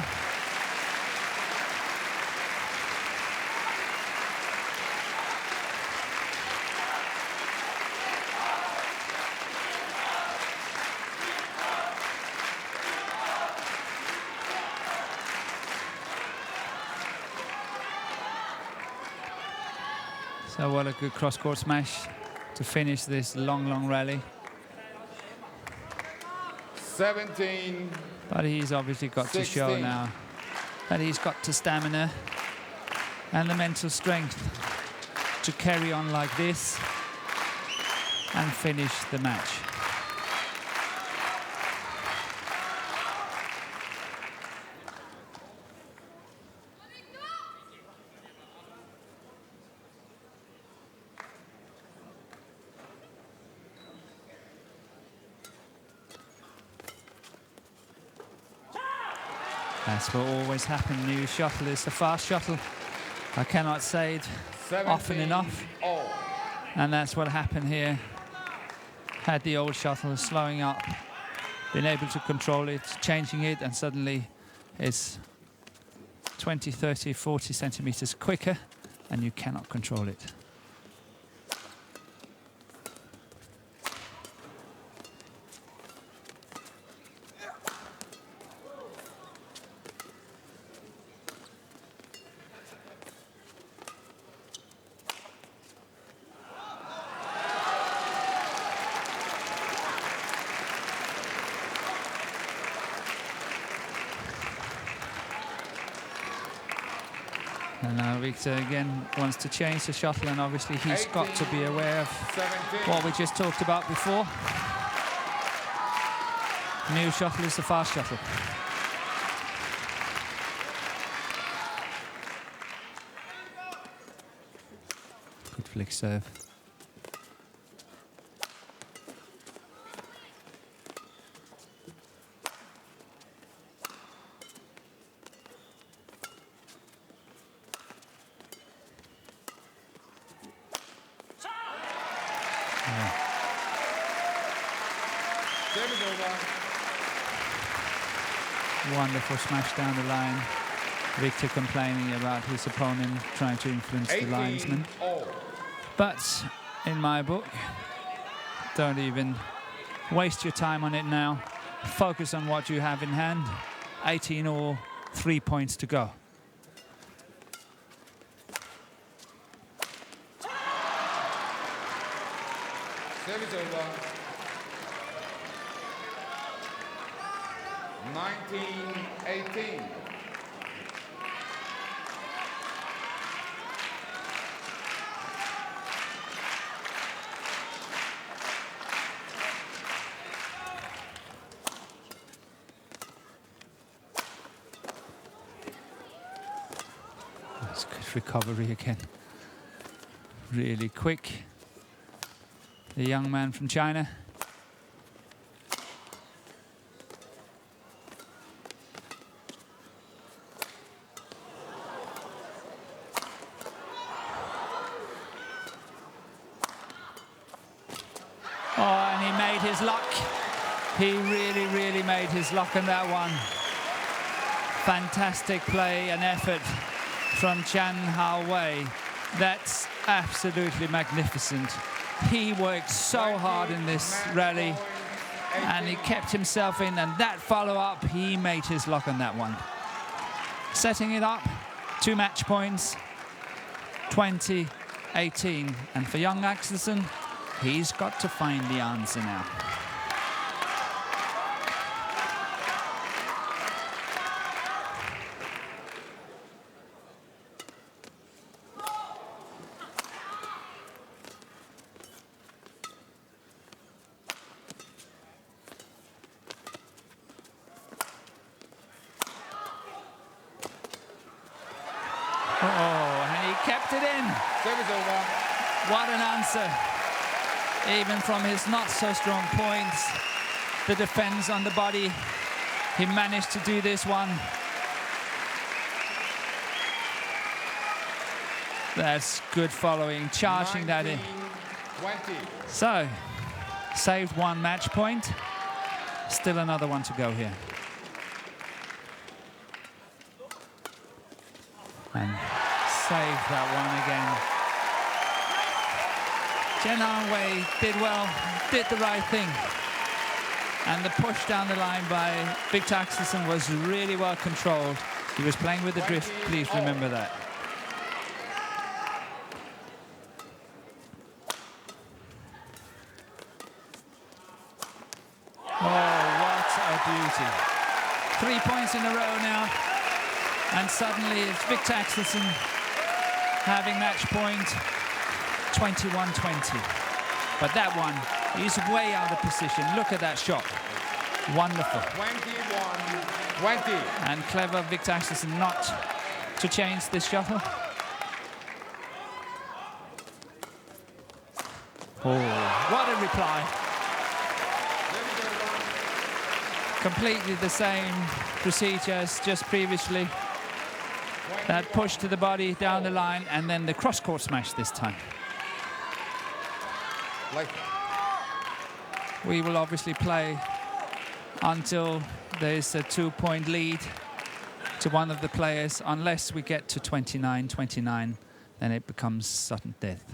So what a good cross-court smash to finish this long, long rally. 17. But he's obviously got to show 16. now that he's got the stamina and the mental strength to carry on like this and finish the match. That's what always happens. New shuttle is a fast shuttle. I cannot say it often enough. All. And that's what happened here. Had the old shuttle slowing up, been able to control it, changing it, and suddenly it's 20, 30, 40 centimeters quicker, and you cannot control it. And now Victor again wants to change the shuttle, and obviously he's got to be aware of 17. what we just talked about before. New shuttle is the fast shuttle. Good flick serve. Game is over. Wonderful smash down the line. Victor complaining about his opponent trying to influence the 18 linesman. all. But in my book, don't even waste your time on it now. Focus on what you have in hand. 18 all, 3 points to go. Service over. 19-18. That's good recovery again. Really quick. The young man from China. Oh, and he made his luck. He really, really made his luck on that one. Fantastic play and effort from Chan Hao Wei. That's absolutely magnificent. He worked so hard in this rally and he kept himself in, and that follow-up, he made his luck on that one. Setting it up, 2 match points, 20-18. And for young Axelsen, he's got to find the answer now. Oh, and he kept it in. Service over. What an answer. Even from his not so strong points, the defense on the body, he managed to do this one. That's good following, charging that in. 19-20. So, saved 1 match point. Still another one to go here. And saved that one again. Chen Hao Wei did well, did the right thing. And the push down the line by Victor Axelsen was really well controlled. He was playing with the drift, please remember that. Oh, what a beauty. 3 points in a row now. And suddenly it's Victor Axelsen having match point 21-20. But that one, he's way out of position. Look at that shot. Wonderful. 21-20. And clever Victor Axelsen not to change this shuttle. Oh, what a reply. Completely the same procedure as just previously. That push to the body down the line and then the cross-court smash this time. We will obviously play until there's a 2-point lead to one of the players. Unless we get to 29-29, then it becomes sudden death.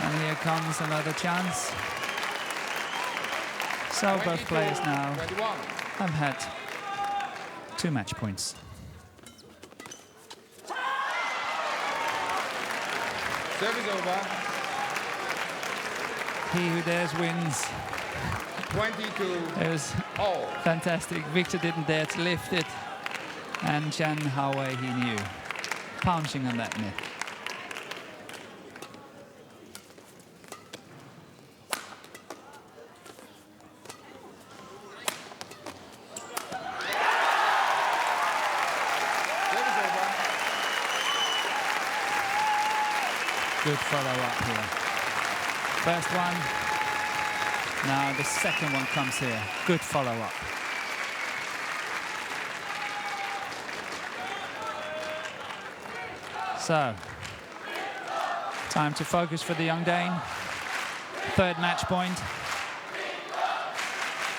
And here comes another chance. So both players now have had 2 match points. Service over. He who dares wins. 22. It was all. Fantastic. Victor didn't dare to lift it. And Chen Hao Wei, he knew. Pouncing on that net. Good follow-up here. First one. Now the second one comes here. Good follow-up. So, time to focus for the young Dane. 3rd match point.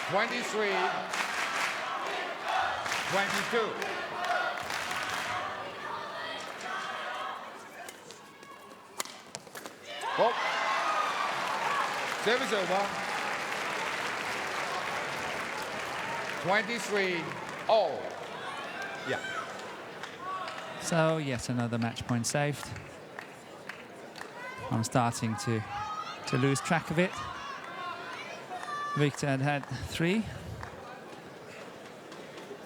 23-22. Oh. Service over. 23-all. Yeah. So yet another match point saved. I'm starting to lose track of it. Victor had 3.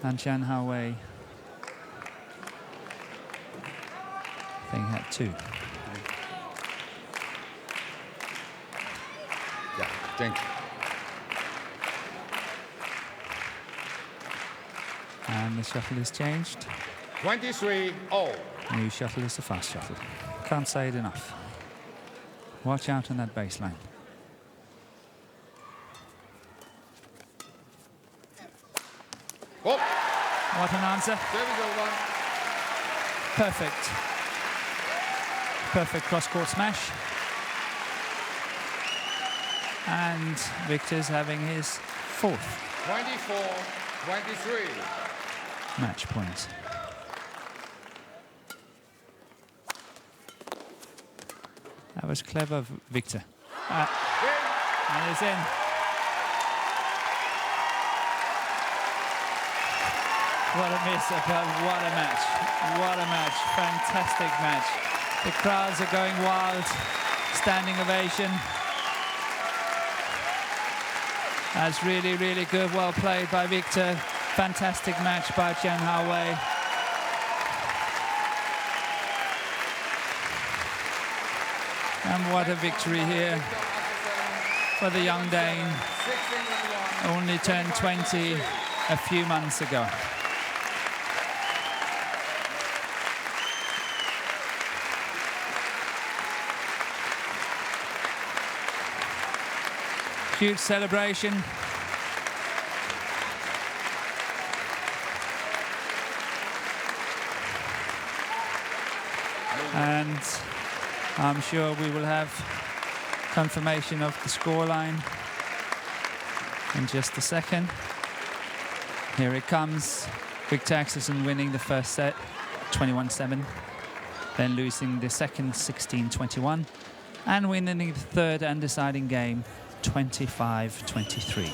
And Jian Haowei, I think, had 2. Yeah, thank you. And the shuttle is changed. 23-all. New shuttle is the fast shuttle. Can't say it enough. Watch out on that baseline. Oh. What an answer. Service over. Perfect. Perfect cross-court smash. And Victor's having his 4th 24-23. match point. That was clever, Victor. And it's in. What a miss, but what a match. What a match. Fantastic match. The crowds are going wild. Standing ovation. That's really, really good. Well played by Victor. Fantastic match by Jian Haowei. And what a victory here for the young Dane. Only turned 20 a few months ago. Huge celebration. And I'm sure we will have confirmation of the scoreline in just a second. Here it comes. Victor Axelsen winning the first set, 21-7. Then losing the second, 16-21. And winning the third and deciding game, 25-23.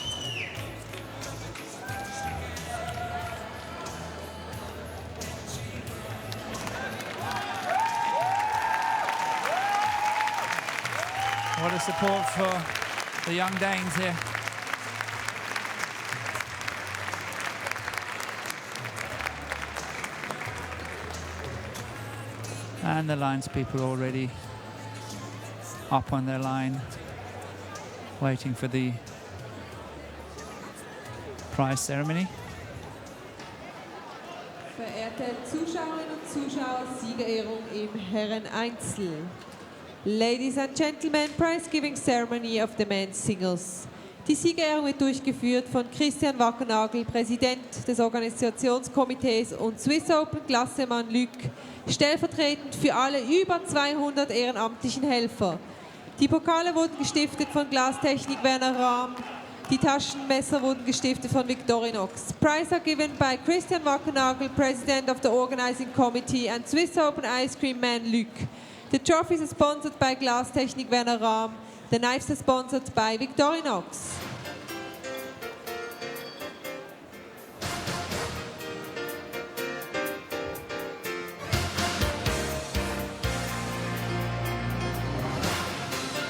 What a support for the young Danes here. And the lines people already up on their line, waiting for the prize ceremony. Verehrte Zuschauerinnen und Zuschauer, Siegerehrung im Herren-Einzel. Ladies and Gentlemen, Prize Giving Ceremony of the Men's Singles. Die Siegerehrung wird durchgeführt von Christian Wackernagel, Präsident des Organisationskomitees und Swiss Open Klassemann Luc, stellvertretend für alle über 200 ehrenamtlichen Helfer. Die Pokale wurden gestiftet von Glastechnik Werner Rahm. Die Taschenmesser wurden gestiftet von Victorinox. Prize are given by Christian Wackernagel, President of the Organizing Committee, and Swiss Open Ice Cream Man Luc. The trophies are sponsored by Glastechnik Werner Rahm. The knives are sponsored by Victorinox.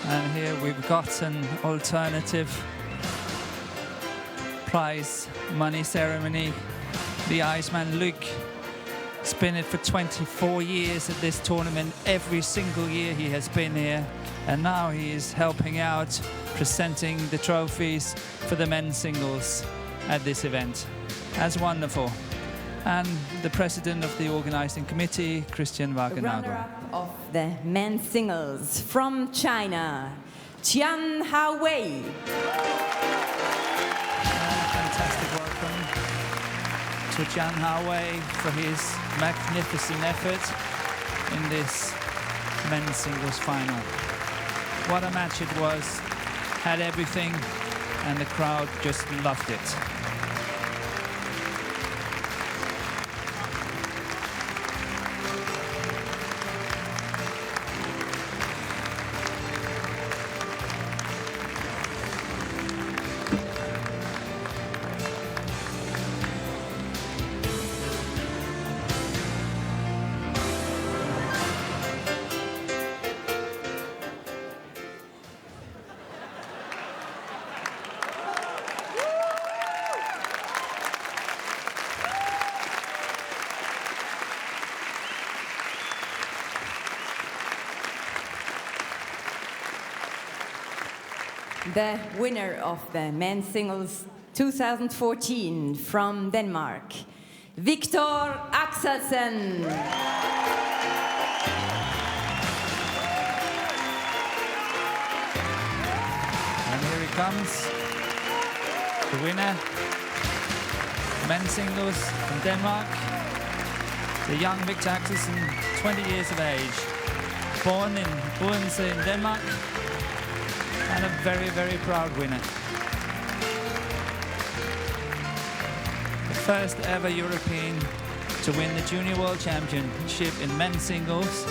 And here we've got an alternative prize money ceremony. The Iceman Luc has been it for 24 years at this tournament. Every single year he has been here, and now he is helping out, presenting the trophies for the men's singles at this event. That's wonderful. And the president of the organizing committee, Christian Wackernagel. Runner-up of the men's singles from China, Jian Haowei. Fantastic welcome to Jian Haowei for his magnificent effort in this men's singles final. What a match it was. Had everything, and the crowd just loved it. the winner of the men's singles 2014 from Denmark, Victor Axelsen. And here he comes, the winner, men's singles from Denmark, the young Victor Axelsen, 20 years of age, born in Odense in Denmark, and a very, very proud winner. The first ever European to win the Junior World Championship in men's singles,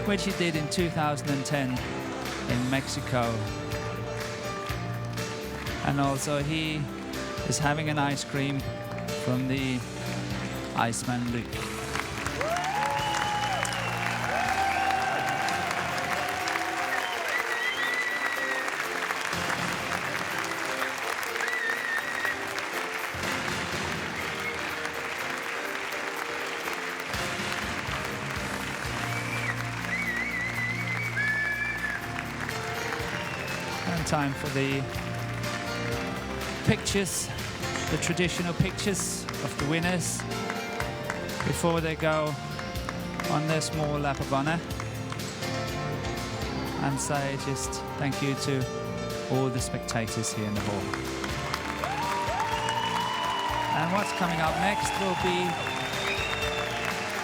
which he did in 2010 in Mexico. And also he is having an ice cream from the Iceman Luke. And time for the pictures, the traditional pictures of the winners before they go on their small lap of honor, and say just thank you to all the spectators here in the hall. And what's coming up next will be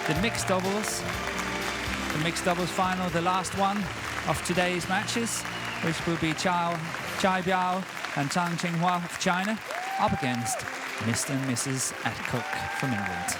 the mixed doubles final, the last one of today's matches, which will be Chai Biao and Tang Qinghua of China up against Mr. and Mrs. Adcock from England.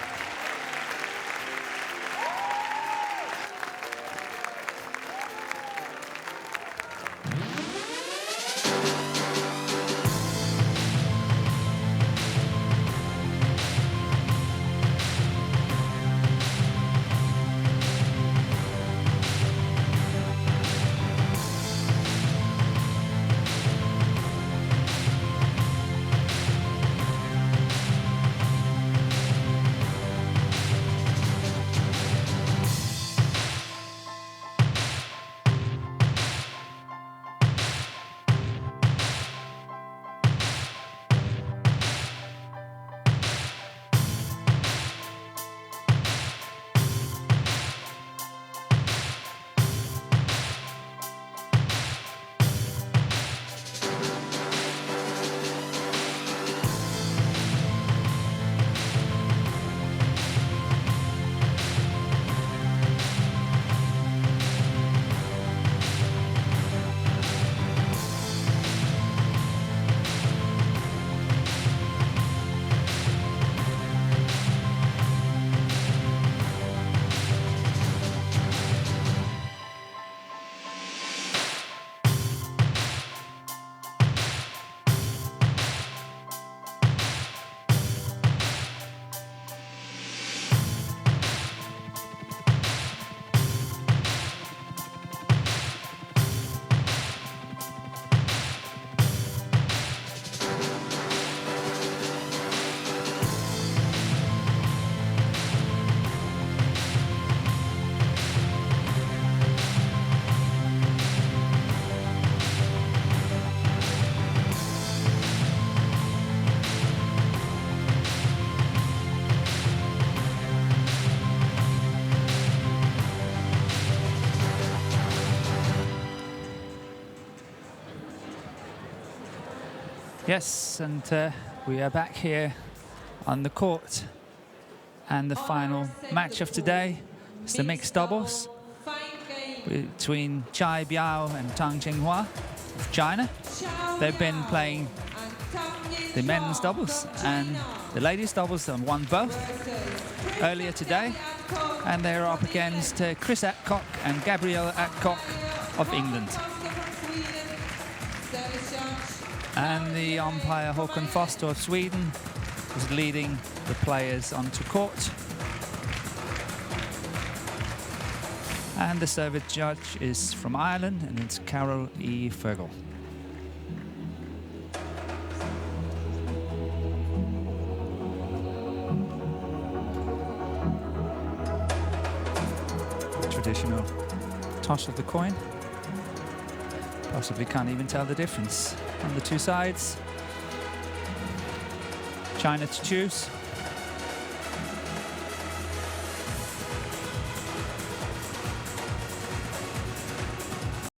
Yes, and we are back here on the court, and the final match of today is the mixed doubles between Chai Biao and Tang Qinghua of China. They've been playing the men's doubles and the ladies doubles and won both earlier today, and they're up against Chris Adcock and Gabrielle Adcock of England. And the umpire Håkan Foster of Sweden is leading the players onto court. And the service judge is from Ireland, and it's Carol E. Fergal. Traditional toss of the coin. Possibly can't even tell the difference on the two sides. China to choose.